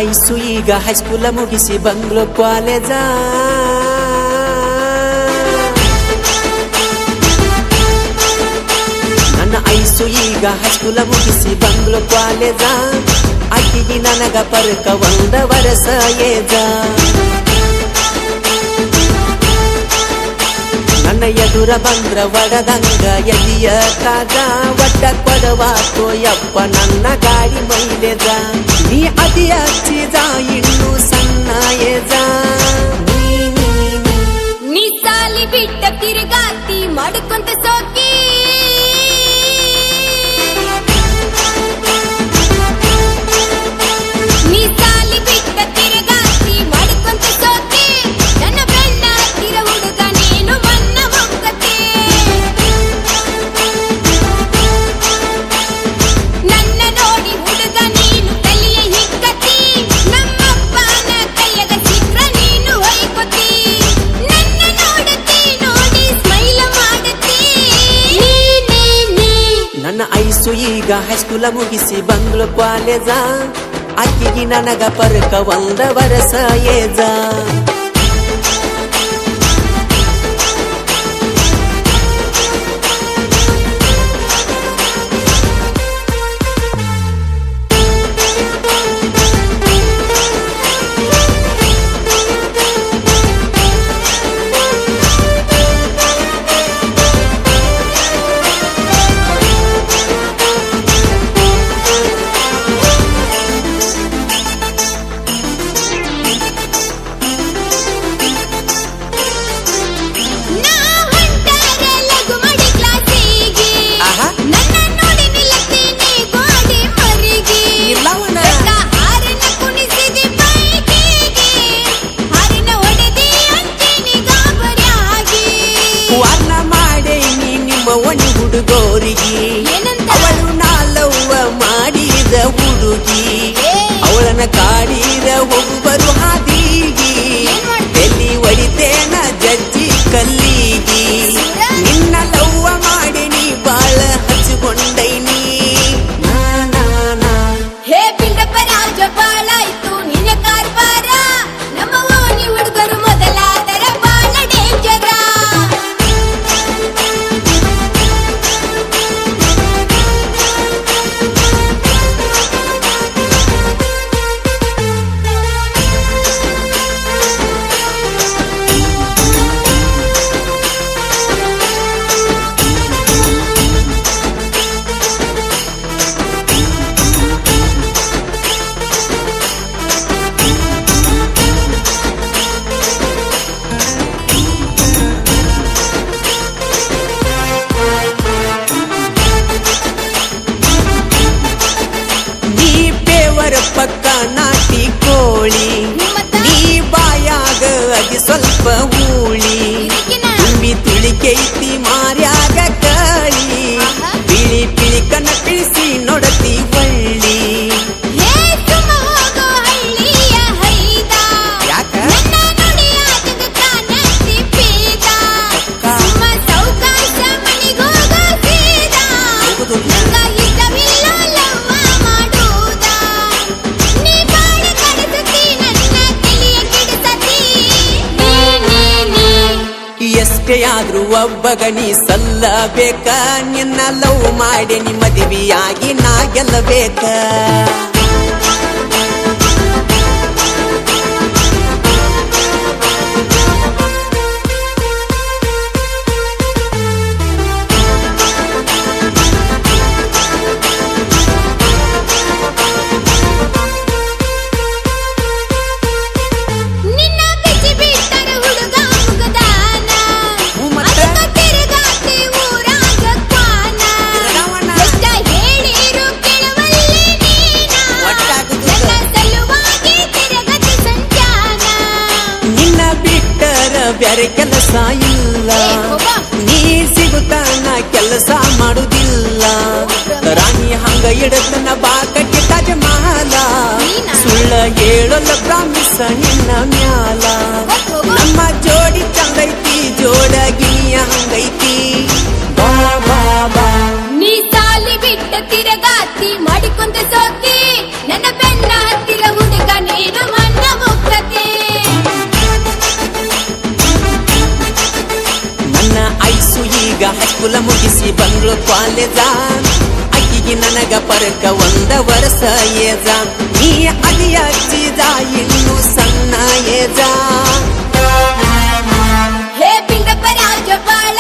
Ice ಈಗ ಹೈಸ್ಕೂಲ ಮುಗಿಸಿ bungalow college ನನ್ನ ಐಸು ಈಗ ಹೈಸ್ಕೂಲ ಮುಗಿಸಿ ಬಂಗ್ಲೋ ಕಾಲೇಜ ಆಕಿಗೆ ನನಗ ಪರ್ಕ ಒಂದ ವರಸ ಏಜ ನನ್ನ ಎದುರ ಬಂದ್ರ ಒಡದಂಗ ಎದಿಯ ಕಾದ ಒಟ್ಟ ಕೊಡವಾತೋ ಯಪ್ಪ ನನ್ನ ಗಾಡಿ ಮೈಲೇಜ ನೀ ಅತಿ ಹಚ್ಚಿದ ಇನ್ನು ಸಣ್ಣ ಏಜ ನೀ ಸಾಲಿ ಬಿಟ್ಟ ತಿರುಗಾತಿ ಮಾಡ್ಕೊಂತ ಸೋಕಿ ನೀ ಸಾಲಿ ಬಿಟ್ಟ ತಿರುಗಾತಿ ಮಾಡ್ಕೊಂತ ಸೋಕಿ ನನ್ನ ಬೆನ್ನ ಹತ್ತಿರ ಹುಡುಗ ನೀನು ಮನ್ನ ಹೋಗತಿ ನನ್ನ ನೋಡಿ ಹುಡುಗ ನೀನು ತಲೆಯ ಹಿಕ್ಕತಿ ನಮ್ಮಪ್ಪನ ಕೈಯಾಗ ಸಿಕ್ರ ನೀನು ಹೊಯ್ಕೊತಿ ನನ್ನ ನೋಡತಿ ನೋಡಿ ಸ್ಮೈಲ್ ಮಾಡತಿ ನನ್ನ ಐಸು ಈಗ ಹೈಸ್ಕೂಲ ಮುಗಿಸಿ ಬಂಗ್ಲೋ ಕಾಲೇಜ ಆಕಿಗೆ ನನಗ ಪರ್ಕ ಒಂದ ವರಸ ಏಜ ನಾ ಹೊಂಟಾರ ಲಘು ಮಾಡಿ ಕ್ಲಾಸಿಗೆ ನನ್ನ ನೋಡಿ ನಿಲ್ಲತೀನಿ ಗೋಡೆ ಮರಿಗೆ ಇಲ್ಲವನ ಹಾರನ ಕುಣಿಸಿದಿ ಬೈಕಿಗೆ ಹಾರನ ಹೊಡೆದಿ ಅಂತೀನಿ ಗಾಬರಿಯಾಗಿ ವರ್ಣ ಮಾಡೇನಿ ನಿಮ್ಮ ಒಣಿ ಹುಡುಗೋರಿಗೆ ಏನಂತ? ಅವಳು ನಾಲವ್ವ ಮಾಡಿದ ಹುಡುಗಿ ಅವಳನ್ನ ಕಾಡಿದ ಒಬ್ಬರು ಹಾದಿಗಿ ಏನ್ ಮಾಡ್ತಿ? ಎಲ್ಲಿ ಒಡಿತೇನ ಜಜ್ಜಿ ಕಲ್ಲಿಗಿ ನಿನ್ನ ಲವ್ವ ಮಾಡೇನಿ ಬಾಳ ಹಚ್ಚಿಕೊಂಡೈನಿ ನಾ ನಾ ನಾ ಹೇ ಬಿಲ್ಡಪ್ಪ ರಾಜ ಬಾಳಾಯ್ತು ನಿನ್ನ ಕಾರ್ಬಾರ ನಮ್ಮ ಓಣಿ ಹುಡುಗರು ಮೊದಲಾದರ ಬಾಳ ಡೇಂಜರ ನೀ ಪೇವರ ಪಕ್ಕ ನಾಟಿ ಕೋಳಿ ನೀ ಬಾಯಾಗ ಅದಿ ಸ್ವಲ್ಪ ಹೂಳಿ ತುಂಬಿ ತುಳಿಕೈತಿ ಮಾರ್ಯಾಗ ಕಾಳಿ ಬಿಳಿ ಬಿಳಿ ಕಣ್ಣ ಪಿಳಿಸಿ ನೋಡತಿ ಒಳ್ಳಿ ಹೇ ಸುಮ ಹೋಗೋ ಹಳ್ಳಿಯ ಹೈದ ಯಾಕ ನನ್ನ ನುಡಿಯಾದ ಕಾಣತಿ ಪೀದ ಸುಮ ಸೌಕಾಶ ಮನಿಗೋಗ ಸೀದ ನಂಗ ಇಷ್ಟವಿಲ್ಲ ಲವ್ವ ಮಾಡುವುದ ನೀ ಬಾಳ ಕಡಸತಿ ನನ್ನ ತಲೆಯ ಕೆಡಿಸತಿ ಎಷ್ಟೇ ಆದ್ರೂ ಒಬ್ಬಗ ನೀ ಸಲ್ಲಬೇಕ ನಿನ್ನ ಲವ್ ಮಾಡಿ ನೀ ಮದುವೆಯಾಗಿ ನಾ ಗೆಲ್ಲಬೇಕ ನಿನ್ನ ಬಿಚ್ಚಿ ಬಿಟ್ಟರ ಹುಡುಗ ಮುಗದಾನ ಮತ್ತೆ? ಅದಕ್ಕ ತಿರುಗಾತಿ ಊರಾಗ ಕ್ವಾನ ಎಷ್ಟ ಹೇಳಿರು ಕೇಳವಲ್ಲಿ ನೀನ ಒಟ್ಟಾಗುದಿಲ್ಲ. ನನ್ನ ಸಲುವಾಗಿ ತಿರುಗತಿ ಸಂಚಾನ ನಿನ್ನ ಬಿಟ್ಟರ ಬ್ಯಾರೆ ಕೆಲಸ ಇಲ್ಲ ಏ, ಹೋಗೋ. ನೀ ಸಿಗುತ್ತಾನ ಕೆಲಸ ಮಾಡುದಿಲ್ಲ ರಾಣಿ ಹಂಗ ಇಡತನ ಬಾ ಕಟ್ಟಿ ತಾಜ ಮಹಲ ನೀನಾ? ಸುಳ್ಳ ಹೇಳಲ್ಲ ಪ್ರಾಮಿಸ ನಿನ್ನ ಮ್ಯಾಲ ಹೋಗೋ. ನಮ್ಮ ಜೋಡಿ ಚಂದೈತಿ ಜೋಡಗಿನಿಯ ಹಂಗೈತಿ ಬಾ ಬಾ ಬಾ ನೀ ಸಾಲಿ ಬಿಟ್ಟ ತಿರುಗಾತಿ ಮಾಡಿಕೊಂತ ಸೋತಿ ನನ್ನ ಬೆನ್ನ ಹತ್ತಿರ ಹುಡುಗ ನೀ ಬಾಸು ಈಗ ಹೈಸ್ಕೂಲ ಮುಗಿಸಿ ಬಂದ್ಳು ಕಾಲೇಜ ಅಕ್ಕಿಗೆ ನನಗ ಪರಕ ಒಂದ ವರ್ಷ ಏಜ ನೀ ಅದಿಯ ಅಜ್ಜಿದ ಇನ್ನು ಸಣ್ಣ ಏಜ ಹೇ ಪಿಂಡಪ್ಪ ರಾಜಪಾಳ